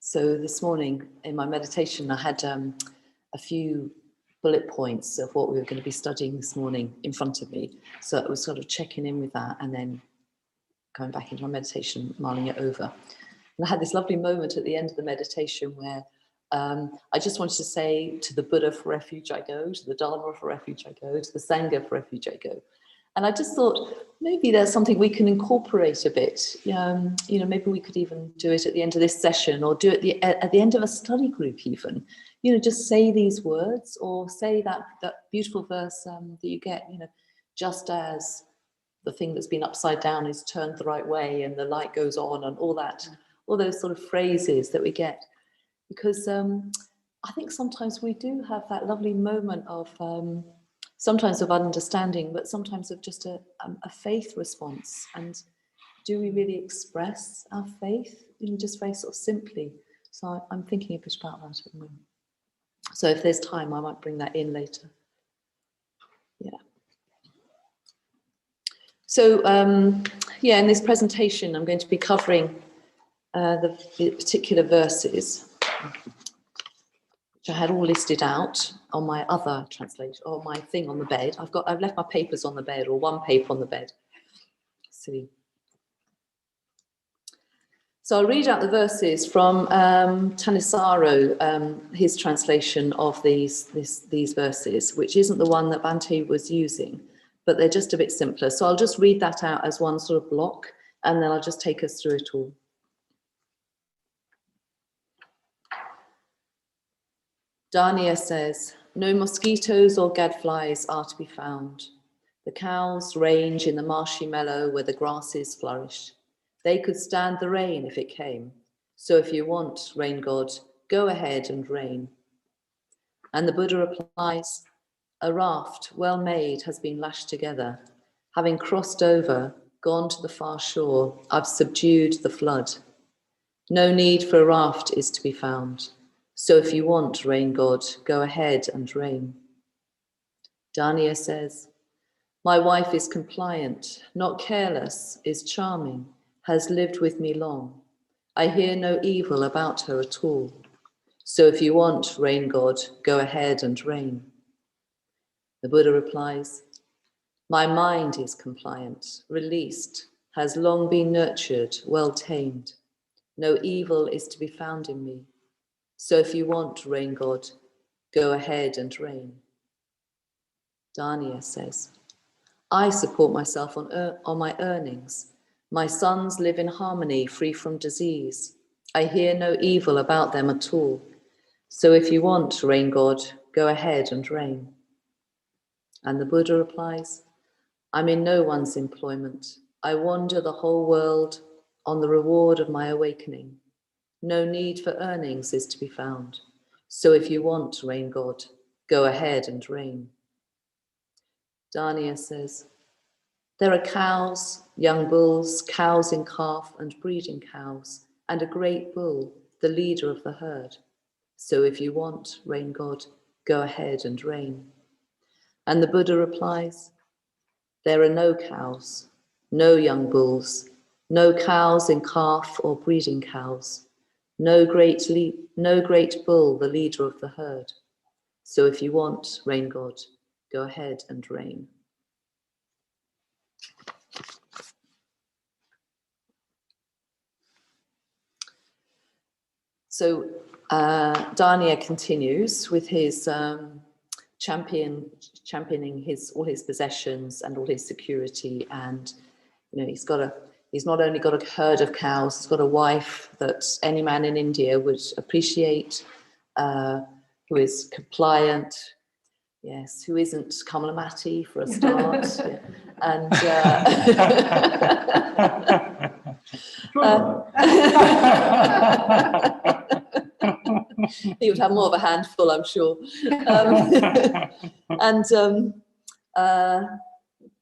So this morning in my meditation, I had a few bullet points of what we were going to be studying this morning in front of me. So I was sort of checking in with that and then going back into my meditation, mulling it over. And I had this lovely moment at the end of the meditation where I just wanted to say to the Buddha for refuge I go, to the Dharma for refuge I go, to the Sangha for refuge I go. And I just thought maybe there's something we can incorporate a bit. Maybe we could even do it at the end of this session, or do it at the end of a study group even. Just say these words, or say that beautiful verse that you get, just as the thing that's been upside down is turned the right way and the light goes on, and all that, all those sort of phrases that we get. Because I think sometimes we do have that lovely moment of sometimes of understanding, but sometimes of just a faith response. And do we really express our faith, just very sort of simply? So I'm thinking a bit about that at the moment. So if there's time, I might bring that in later. Yeah. So in this presentation, I'm going to be covering the particular verses, which I had all listed out on my other translation, or my thing on the bed. I've left my papers on the bed, or one paper on the bed. Silly. So I'll read out the verses from Thanissaro, his translation of these verses, which isn't the one that Bhante was using, but they're just a bit simpler. So I'll just read that out as one sort of block, and then I'll just take us through it all. Dhaniya says, no mosquitoes or gadflies are to be found. The cows range in the marshy meadow where the grasses flourish. They could stand the rain if it came. So if you want, rain god, go ahead and rain. And the Buddha replies, a raft well made has been lashed together. Having crossed over, gone to the far shore, I've subdued the flood. No need for a raft is to be found. So if you want, rain god, go ahead and rain. Dhaniya says, my wife is compliant, not careless, is charming, has lived with me long. I hear no evil about her at all. So if you want, rain god, go ahead and rain. The Buddha replies, my mind is compliant, released, has long been nurtured, well tamed. No evil is to be found in me. So if you want, rain god, go ahead and rain. Dhaniya says, I support myself on my earnings. My sons live in harmony, free from disease. I hear no evil about them at all. So if you want, rain god, go ahead and rain. And the Buddha replies, I'm in no one's employment. I wander the whole world on the reward of my awakening. No need for earnings is to be found. So if you want, rain god, go ahead and rain. Dhaniya says, there are cows, young bulls, cows in calf and breeding cows, and a great bull, the leader of the herd. So if you want, rain god, go ahead and rain. And the Buddha replies, there are no cows, no young bulls, no cows in calf or breeding cows. No great bull, the leader of the herd. So if you want, rain god, go ahead and rain. So Dhaniya continues with his championing all his possessions and all his security, and he's not only got a herd of cows, he's got a wife that any man in India would appreciate, who is compliant, yes, who isn't Kamalamati for a start, yeah. And he would have more of a handful, I'm sure.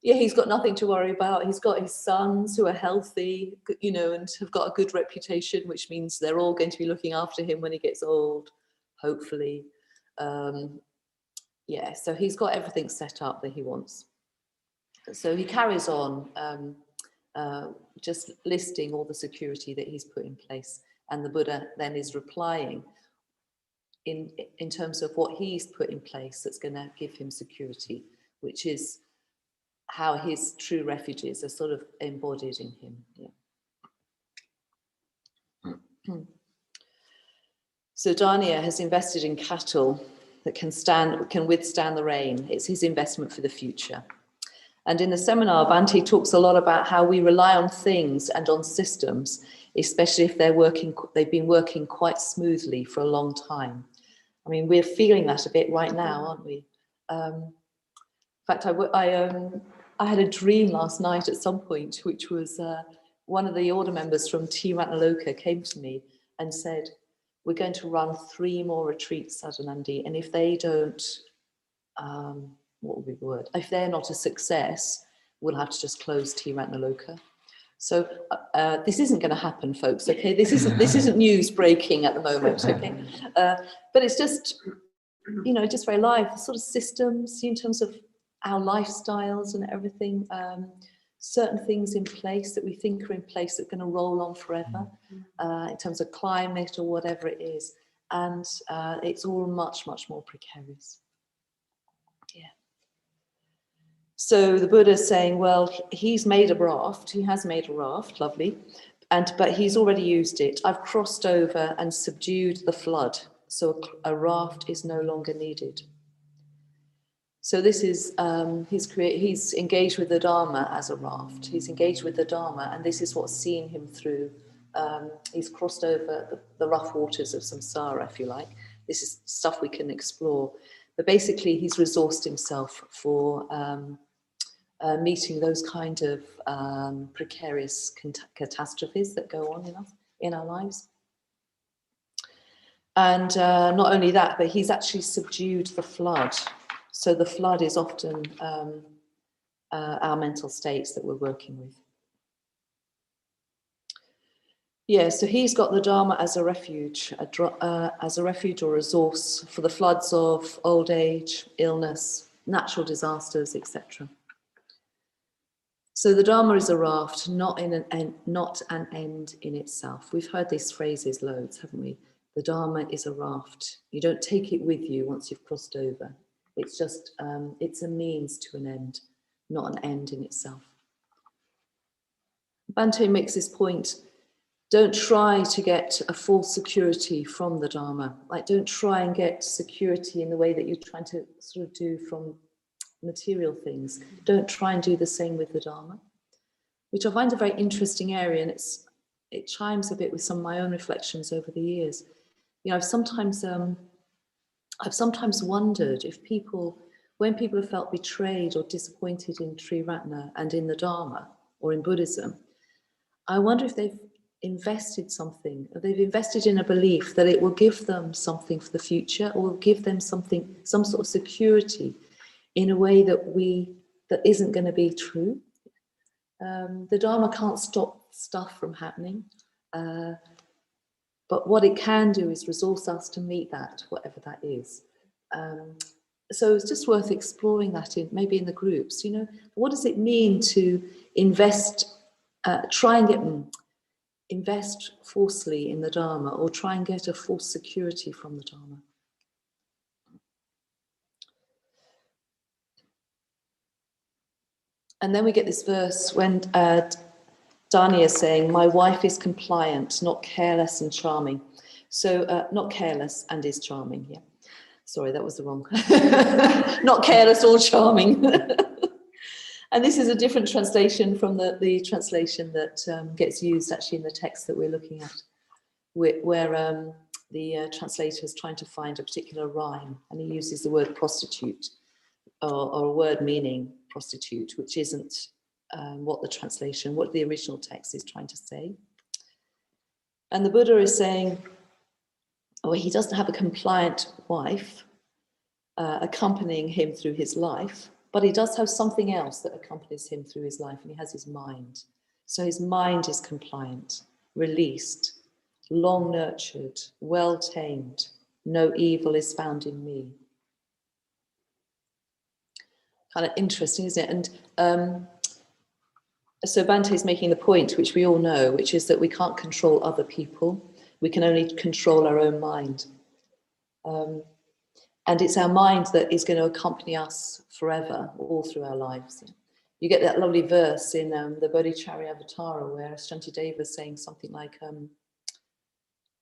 He's got nothing to worry about. He's got his sons who are healthy, and have got a good reputation, which means they're all going to be looking after him when he gets old, hopefully. So he's got everything set up that he wants. So he carries on just listing all the security that he's put in place. And the Buddha then is replying in terms of what he's put in place that's going to give him security, which is how his true refuges are sort of embodied in him. Yeah. So Dhaniya has invested in cattle that can withstand the rain. It's his investment for the future. And in the seminar, Bhante talks a lot about how we rely on things and on systems, especially if they've been working quite smoothly for a long time. I mean, we're feeling that a bit right now, aren't we? In fact, I had a dream last night at some point, which was one of the order members from Tiratnaloka came to me and said, we're going to run 3 more retreats, Saddhanandi, and if they don't, what would be the word? If they're not a success, we'll have to just close Tiratnaloka. So this isn't going to happen, folks. Okay, this isn't news breaking at the moment. Okay, but it's just, you know, just very live. The sort of systems in terms of our lifestyles and everything. Certain things in place that we think are in place that are going to roll on forever, in terms of climate or whatever it is, and it's all much, much more precarious. Yeah. So the Buddha is saying, well, he's made a raft. He has made a raft, lovely, but he's already used it. I've crossed over and subdued the flood, so a raft is no longer needed. So this is, he's engaged with the Dharma as a raft. He's engaged with the Dharma, and this is what's seen him through. He's crossed over the rough waters of samsara, if you like. This is stuff we can explore. But basically, he's resourced himself for meeting those kind of precarious catastrophes that go on in our lives. And not only that, but he's actually subdued the flood. So the flood is often our mental states that we're working with. Yeah, so he's got the Dharma as a refuge or resource for the floods of old age, illness, natural disasters, etc. So the Dharma is a raft, not an end in itself. We've heard these phrases loads, haven't we? The Dharma is a raft. You don't take it with you once you've crossed over. It's just, it's a means to an end, not an end in itself. Bhante makes this point, don't try to get a false security from the Dharma. Like, don't try and get security in the way that you're trying to sort of do from material things. Don't try and do the same with the Dharma, which I find a very interesting area, and it chimes a bit with some of my own reflections over the years. You know, I've sometimes wondered if when people have felt betrayed or disappointed in Triratna and in the Dharma or in Buddhism, I wonder if they've invested something, or they've invested in a belief that it will give them something for the future, or will give them some sort of security in a way that isn't going to be true. The Dharma can't stop stuff from happening. But what it can do is resource us to meet that, whatever that is. So it's just worth exploring that maybe in the groups. You know, what does it mean to invest, invest forcefully in the Dharma, or try and get a false security from the Dharma? And then we get this verse when Dhaniya is saying, my wife is compliant, not careless and charming. So not careless and is charming, yeah. Sorry, that was the wrong. Not careless or charming. And this is a different translation from the translation that gets used actually in the text that we're looking at, where the translator is trying to find a particular rhyme, and he uses the word prostitute, or a word meaning prostitute, which isn't what the original text is trying to say. And the Buddha is saying, well, he doesn't have a compliant wife accompanying him through his life, but he does have something else that accompanies him through his life, and he has his mind. So his mind is compliant, released, long nurtured, well tamed. No evil is found in me. Kind of interesting, isn't it? And so Bhante is making the point, which we all know, which is that we can't control other people. We can only control our own mind. And it's our mind that is going to accompany us forever, all through our lives. You get that lovely verse in the Bodhicharyavatara where Shantideva is saying something like,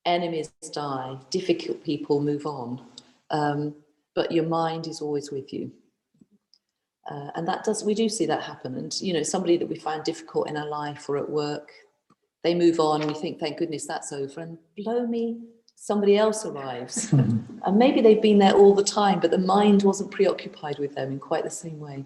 enemies die, difficult people move on, but your mind is always with you. And we do see that happen. And, somebody that we find difficult in our life or at work, they move on and you think, thank goodness that's over. And blow me, somebody else arrives. And maybe they've been there all the time, but the mind wasn't preoccupied with them in quite the same way.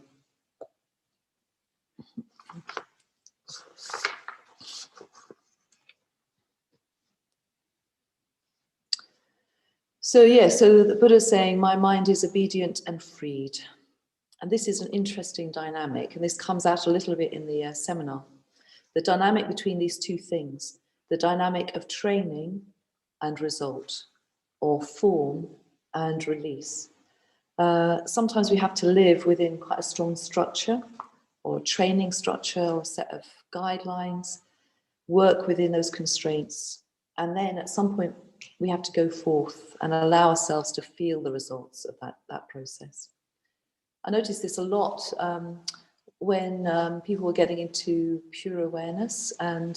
So the Buddha's saying, my mind is obedient and freed. And this is an interesting dynamic, and this comes out a little bit in the seminar. The dynamic between these two things, the dynamic of training and result, or form and release. Sometimes we have to live within quite a strong structure, or a training structure, or a set of guidelines, work within those constraints, and then at some point we have to go forth and allow ourselves to feel the results of that process. I noticed this a lot when people were getting into pure awareness, and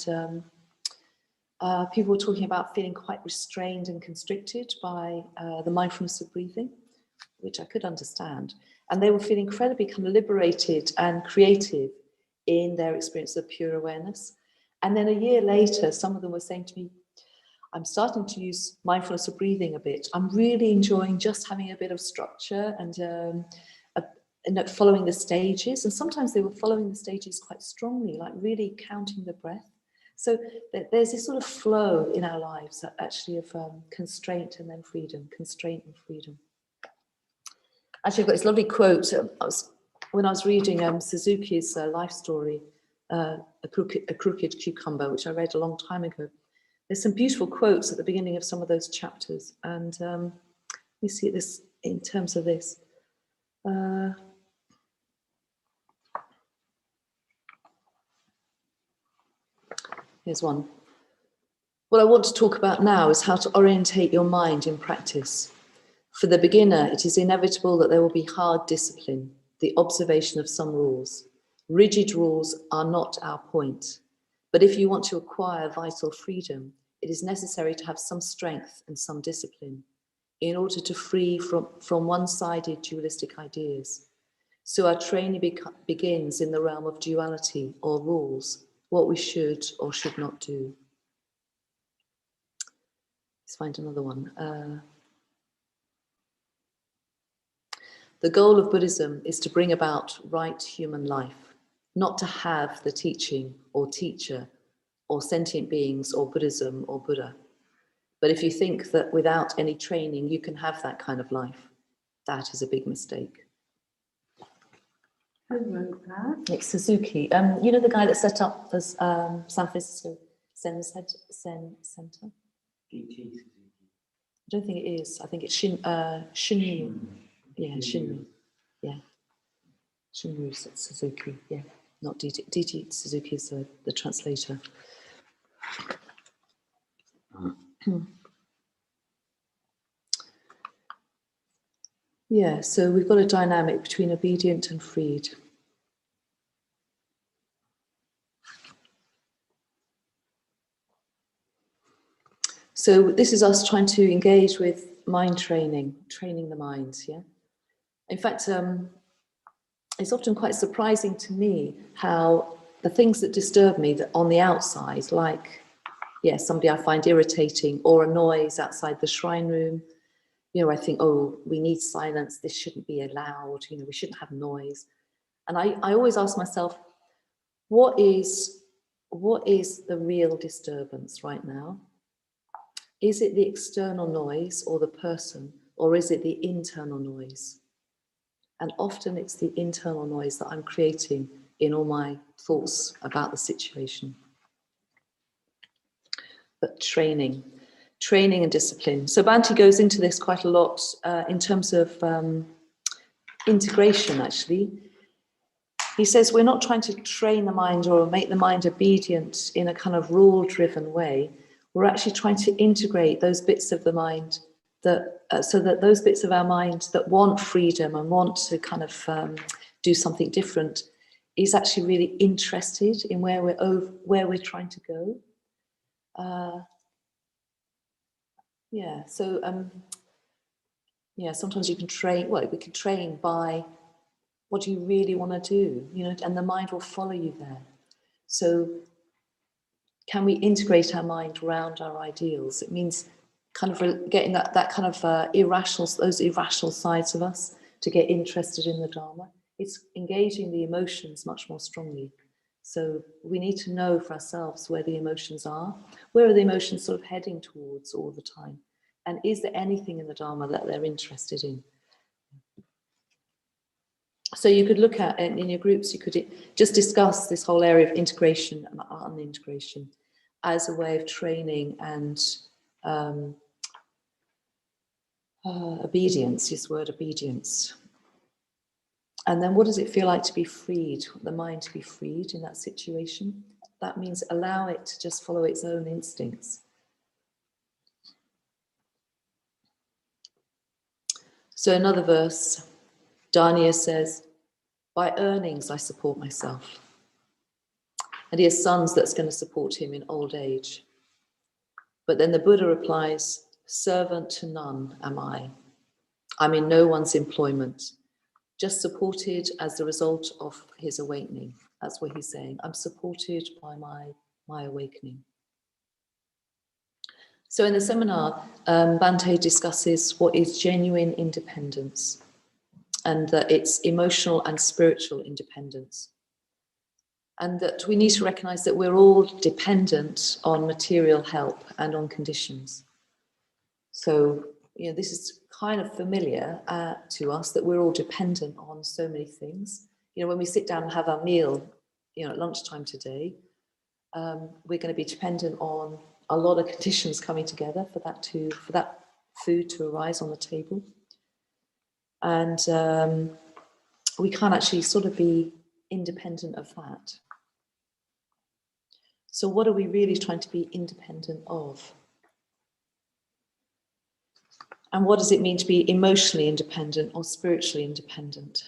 people were talking about feeling quite restrained and constricted by the mindfulness of breathing, which I could understand. And they were feeling incredibly kind of liberated and creative in their experience of pure awareness. And then a year later, some of them were saying to me, I'm starting to use mindfulness of breathing a bit. I'm really enjoying just having a bit of structure and following the stages. And sometimes they were following the stages quite strongly, like really counting the breath. So there's this sort of flow in our lives, actually, of constraint and then freedom, constraint and freedom. Actually, I've got this lovely quote. When I was reading Suzuki's life story, a crooked Cucumber, which I read a long time ago, there's some beautiful quotes at the beginning of some of those chapters. And we see this in terms of this. Here's one. What I want to talk about now is how to orientate your mind in practice. For the beginner, it is inevitable that there will be hard discipline, the observation of some rules. Rigid rules are not our point. But if you want to acquire vital freedom, it is necessary to have some strength and some discipline in order to free from one-sided dualistic ideas. So our training begins in the realm of duality or rules, what we should or should not do. Let's find another one. The goal of Buddhism is to bring about right human life, not to have the teaching or teacher or sentient beings or Buddhism or Buddha. But if you think that without any training you can have that kind of life, that is a big mistake. Who wrote that? It's Suzuki. You know the guy that set up the San Francisco Zen Center? E.T. Suzuki. I don't think it is. I think it's Shinryu. Yeah, Shinryu. Yeah. Shinryu Suzuki. Yeah. Not D.T. Suzuki is the translator. Yeah, so we've got a dynamic between obedient and freed. So this is us trying to engage with mind training the mind, yeah? In fact, it's often quite surprising to me how the things that disturb me that on the outside, like, somebody I find irritating or a noise outside the shrine room, I think, oh, we need silence, this shouldn't be allowed, we shouldn't have noise. And I always ask myself, what is the real disturbance right now? Is it the external noise or the person, or is it the internal noise? And often it's the internal noise that I'm creating in all my thoughts about the situation. But training and discipline. So Bhante goes into this quite a lot in terms of integration, actually. He says we're not trying to train the mind or make the mind obedient in a kind of rule-driven way. we're actually trying to integrate those bits of the mind that, so that those bits of our mind that want freedom and want to kind of do something different is actually really interested in where we're trying to go. Yeah, so yeah, sometimes you can train, well, we can train by what do you really want to do, you know, and the mind will follow you there. So can we integrate our mind around our ideals? It means kind of getting that kind of irrational, those irrational sides of us to get interested in the Dharma. It's engaging the emotions much more strongly. So we need to know for ourselves where the emotions are. Where are the emotions sort of heading towards all the time? And is there anything in the Dharma that they're interested in? So you could look at, in your groups, you could just discuss this whole area of integration and unintegration as a way of training and obedience, this word obedience. And then what does it feel like to be freed, the mind to be freed in that situation? That means allow it to just follow its own instincts. So another verse, Dhaniya says, by earnings I support myself. And he has sons that's going to support him in old age. But then the Buddha replies, servant to none am I. I'm in no one's employment, just supported as the result of his awakening. That's what he's saying. I'm supported by my awakening. So in the seminar, Bhante discusses what is genuine independence, and that it's emotional and spiritual independence. And that we need to recognize that we're all dependent on material help and on conditions. So, you know, this is kind of familiar to us, that we're all dependent on so many things. You know, when we sit down and have our meal, you know, at lunchtime today, we're going to be dependent on a lot of conditions coming together for that food to arise on the table. And we can't actually sort of be independent of that. So what are we really trying to be independent of? And what does it mean to be emotionally independent or spiritually independent?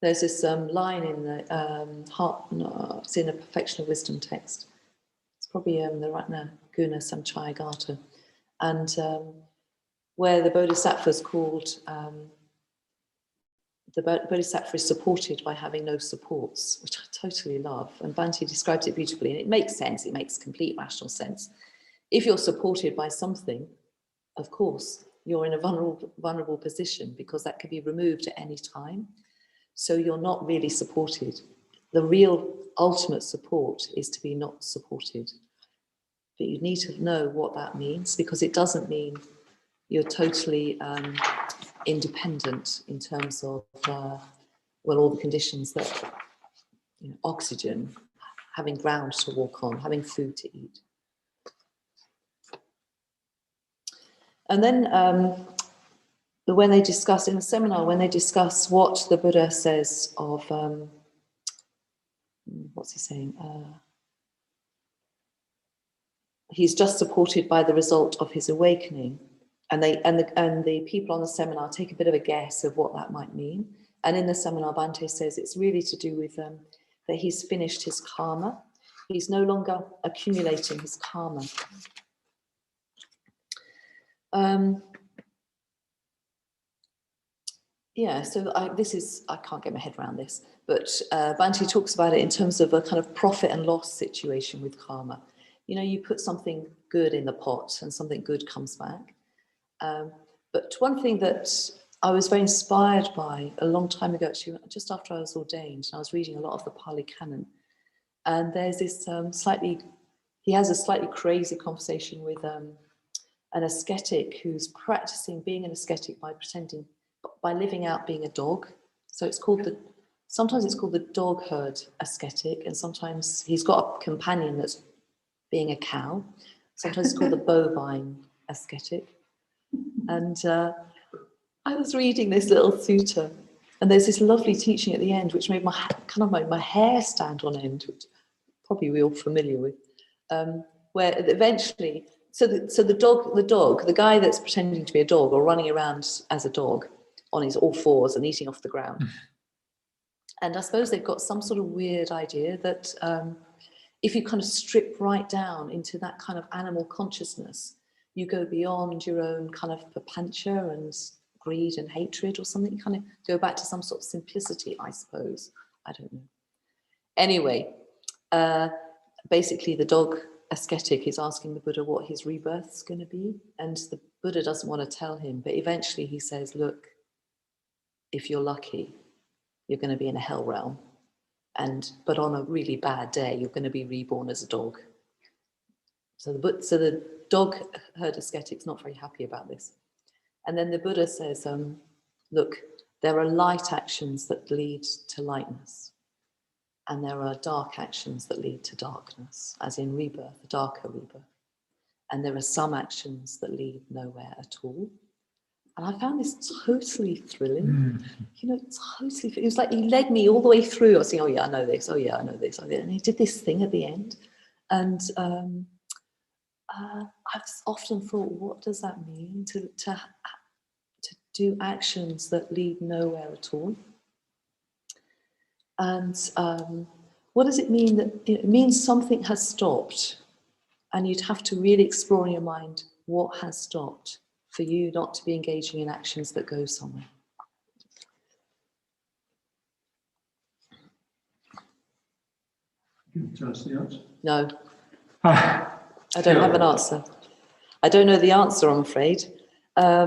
There's this line in the it's in a Perfection of Wisdom text. It's probably the Ratna Guna Samchayagata, and where the Bodhisattva is called, the Bodhisattva is supported by having no supports, which I totally love. And Bhante describes it beautifully, and it makes sense. It makes complete rational sense. If you're supported by something, of course, you're in a vulnerable position, because that could be removed at any time. So you're not really supported. The real ultimate support is to be not supported. But you need to know what that means, because it doesn't mean you're totally independent in terms of, well, all the conditions that, you know, oxygen, having ground to walk on, having food to eat. And then when they discuss, in the seminar, when they discuss what the Buddha says of, what's he saying? He's just supported by the result of his awakening. And the people on the seminar take a bit of a guess of what that might mean. And in the seminar, Bhante says it's really to do with that he's finished his karma. He's no longer accumulating his karma. Yeah, so I can't get my head around this, but Bhante talks about it in terms of a kind of profit and loss situation with karma. You know, you put something good in the pot and something good comes back. But one thing that I was very inspired by a long time ago, actually, just after I was ordained, and I was reading a lot of the Pali Canon, and there's this he has a slightly crazy conversation with an ascetic who's practicing being an ascetic by living out being a dog. So sometimes it's called the dog herd ascetic, and sometimes he's got a companion that's being a cow. Sometimes it's called the bovine ascetic. And I was reading this little sutta, And there's this lovely teaching at the end, which made my hair stand on end, which probably we're all familiar with, where eventually, the guy that's pretending to be a dog or running around as a dog on his all fours and eating off the ground. And I suppose they've got some sort of weird idea that if you kind of strip right down into that kind of animal consciousness, you go beyond your own kind of papancha and greed and hatred or something. You kind of go back to some sort of simplicity, I suppose. I don't know. Anyway, basically the dog ascetic is asking the Buddha what his rebirth's going to be. And the Buddha doesn't want to tell him, but eventually he says, look, if you're lucky, you're going to be in a hell realm. But on a really bad day, you're going to be reborn as a dog. So the dog herd ascetic's not very happy about this. And then the Buddha says, look, there are light actions that lead to lightness. And there are dark actions that lead to darkness, as in rebirth, a darker rebirth. And there are some actions that lead nowhere at all. And I found this totally thrilling. You know, totally. It was like he led me all the way through. I was saying, oh yeah, I know this. Oh yeah, I know this. And he did this thing at the end. And I've often thought, what does that mean to do actions that lead nowhere at all? And what does it mean? That it means something has stopped, and you'd have to really explore in your mind what has stopped for you not to be engaging in actions that go somewhere. Can you tell us the answer? No, I don't have an answer. I don't know the answer, I'm afraid. I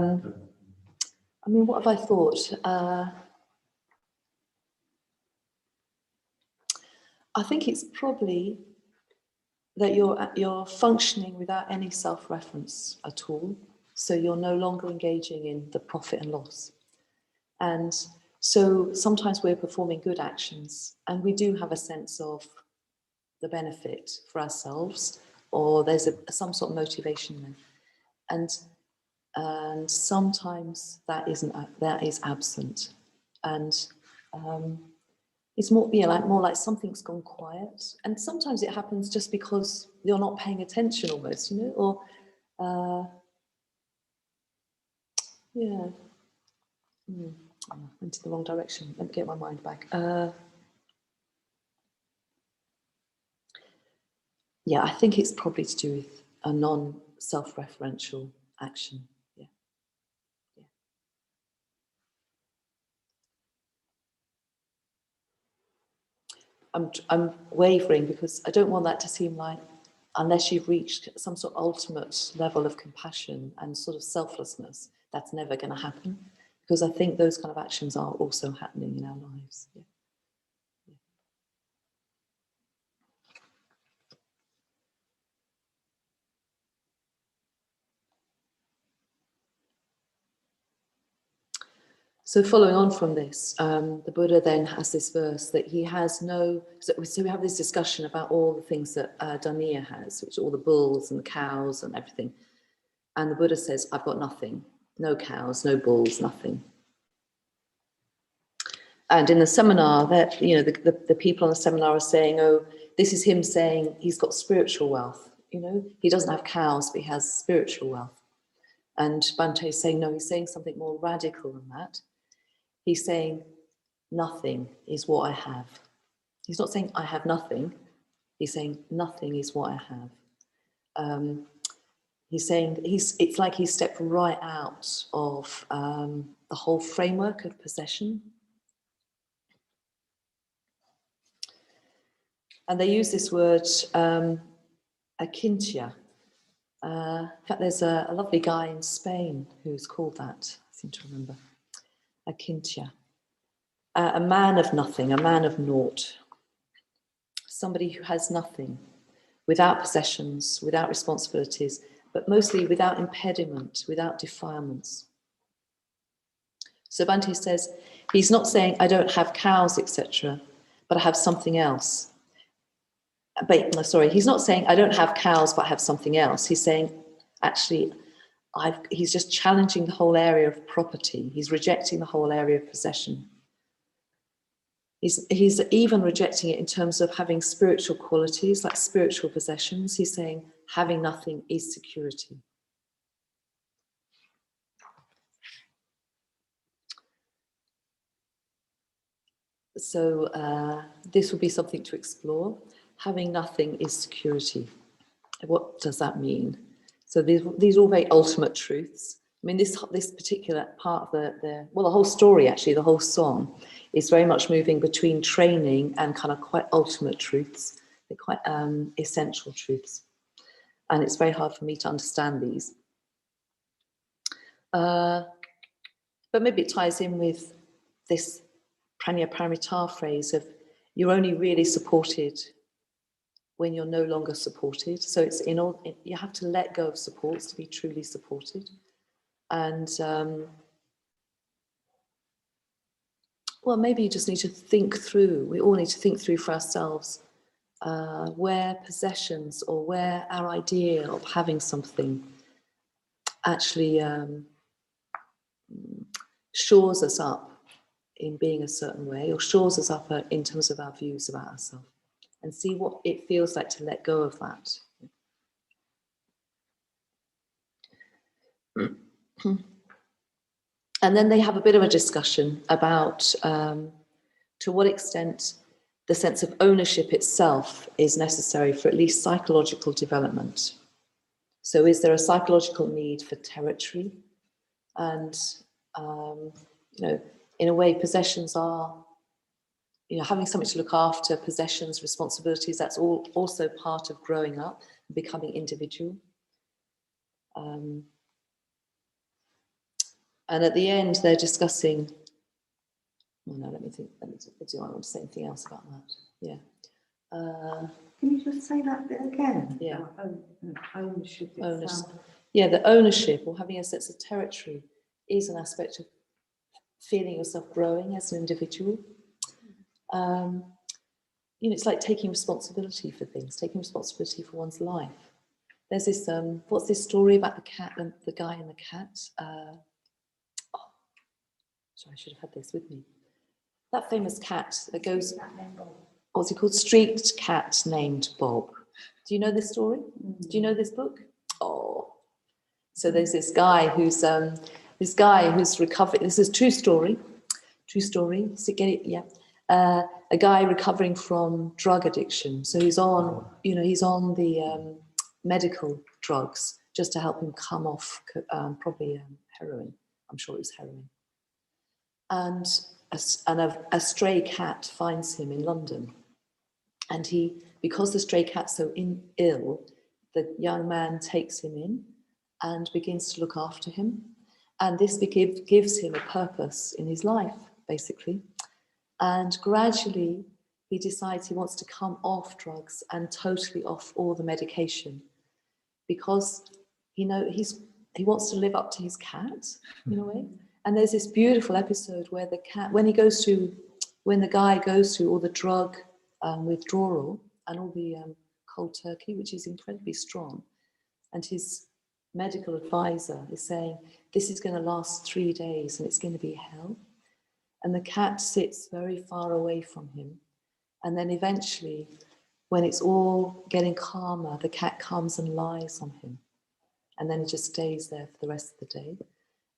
mean, what have I thought? I think it's probably that you're functioning without any self-reference at all. So you're no longer engaging in the profit and loss. And so sometimes we're performing good actions and we do have a sense of the benefit for ourselves, or there's some sort of motivation there. And sometimes that is absent. And it's more like something's gone quiet. And sometimes it happens just because you're not paying attention almost, you know, or yeah. I went in the wrong direction. Let me get my mind back. Yeah, I think it's probably to do with a non-self-referential action. Yeah. I'm wavering because I don't want that to seem like, unless you've reached some sort of ultimate level of compassion and sort of selflessness, that's never going to happen. Because I think those kind of actions are also happening in our lives. Yeah. So following on from this, the Buddha then has this verse that he has no, so we have this discussion about all the things that Dhaniya has, which are all the bulls and the cows and everything. And the Buddha says, I've got nothing, no cows, no bulls, nothing. And in the seminar, that the people on the seminar are saying, oh, this is him saying he's got spiritual wealth. You know, he doesn't have cows, but he has spiritual wealth. And Bhante is saying, no, he's saying something more radical than that. He's saying, nothing is what I have. He's not saying I have nothing. He's saying nothing is what I have. He's saying it's like he stepped right out of the whole framework of possession. And they use this word akintya. In fact, there's a lovely guy in Spain who's called that, I seem to remember. Akintya. A man of nothing, a man of naught. Somebody who has nothing, without possessions, without responsibilities, but mostly without impediment, without defilements. So Bhante says, he's not saying, I don't have cows, etc., but I have something else. He's not saying, I don't have cows, but I have something else. He's saying, actually, he's just challenging the whole area of property. He's rejecting the whole area of possession. He's even rejecting it in terms of having spiritual qualities, like spiritual possessions. He's saying having nothing is security. So this will be something to explore. Having nothing is security. What does that mean? So these are all very ultimate truths. I mean, this particular part of the whole story, actually, the whole song, is very much moving between training and kind of quite ultimate truths. They're quite essential truths. And it's very hard for me to understand these. But maybe it ties in with this Pranya Paramita phrase of you're only really supported when you're no longer supported. So it's you have to let go of supports to be truly supported. And well, maybe you just need to think through, we all need to think through for ourselves where possessions or where our idea of having something actually shores us up in being a certain way, or shores us up in terms of our views about ourselves, and see what it feels like to let go of that. And then they have a bit of a discussion about to what extent the sense of ownership itself is necessary for at least psychological development. So is there a psychological need for territory? And, in a way, possessions are, having something to look after, possessions, responsibilities, that's also part of growing up, becoming individual. And at the end, they're discussing, let me think, do I want to say anything else about that? Yeah. Can you just say that bit again? Yeah. Ownership. Yeah, the ownership or having a sense of territory is an aspect of feeling yourself growing as an individual. It's like taking responsibility for things, taking responsibility for one's life. There's this, what's this story about the cat and the guy and the cat? Sorry, I should have had this with me. That famous cat that goes, what's it called? Street cat named Bob. Do you know this story? Do you know this book? Oh, so there's this guy who's recovering. This is true story. So get it? Yeah. A guy recovering from drug addiction. So he's on the medical drugs just to help him come off probably heroin. I'm sure it was heroin. And a stray cat finds him in London. And because the stray cat's so ill, the young man takes him in and begins to look after him. And this gives him a purpose in his life, basically. And gradually, he decides he wants to come off drugs and totally off all the medication, because he wants to live up to his cat in a way. And there's this beautiful episode where the cat, when the guy goes through all the drug withdrawal and all the cold turkey, which is incredibly strong, and his medical advisor is saying, this is going to last 3 days and it's going to be hell. And the cat sits very far away from him. And then eventually, when it's all getting calmer, the cat comes and lies on him. And then he just stays there for the rest of the day.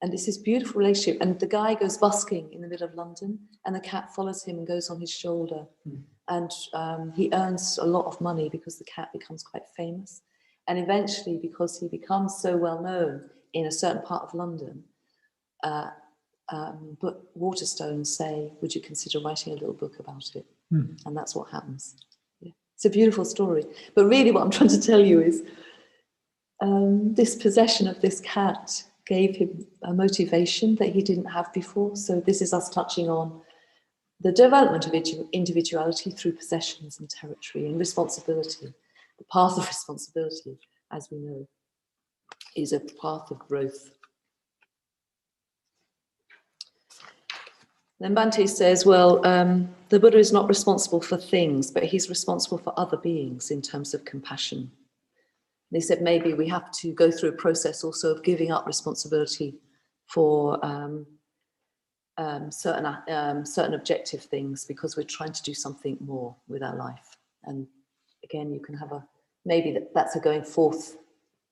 And it's this beautiful relationship. And the guy goes busking in the middle of London, and the cat follows him and goes on his shoulder. And he earns a lot of money because the cat becomes quite famous. And eventually, because he becomes so well known in a certain part of London, but Waterstones say, would you consider writing a little book about it? And that's what happens. Yeah. It's a beautiful story. But really what I'm trying to tell you is this possession of this cat gave him a motivation that he didn't have before. So this is us touching on the development of individuality through possessions and territory and responsibility. The path of responsibility, as we know, is a path of growth. Then Bhante says, well, the Buddha is not responsible for things, but he's responsible for other beings in terms of compassion. They said maybe we have to go through a process also of giving up responsibility for certain objective things because we're trying to do something more with our life. And again, you can have maybe that's a going forth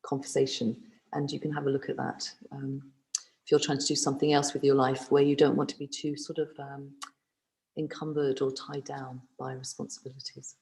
conversation, and you can have a look at that. If you're trying to do something else with your life where you don't want to be too sort of encumbered or tied down by responsibilities.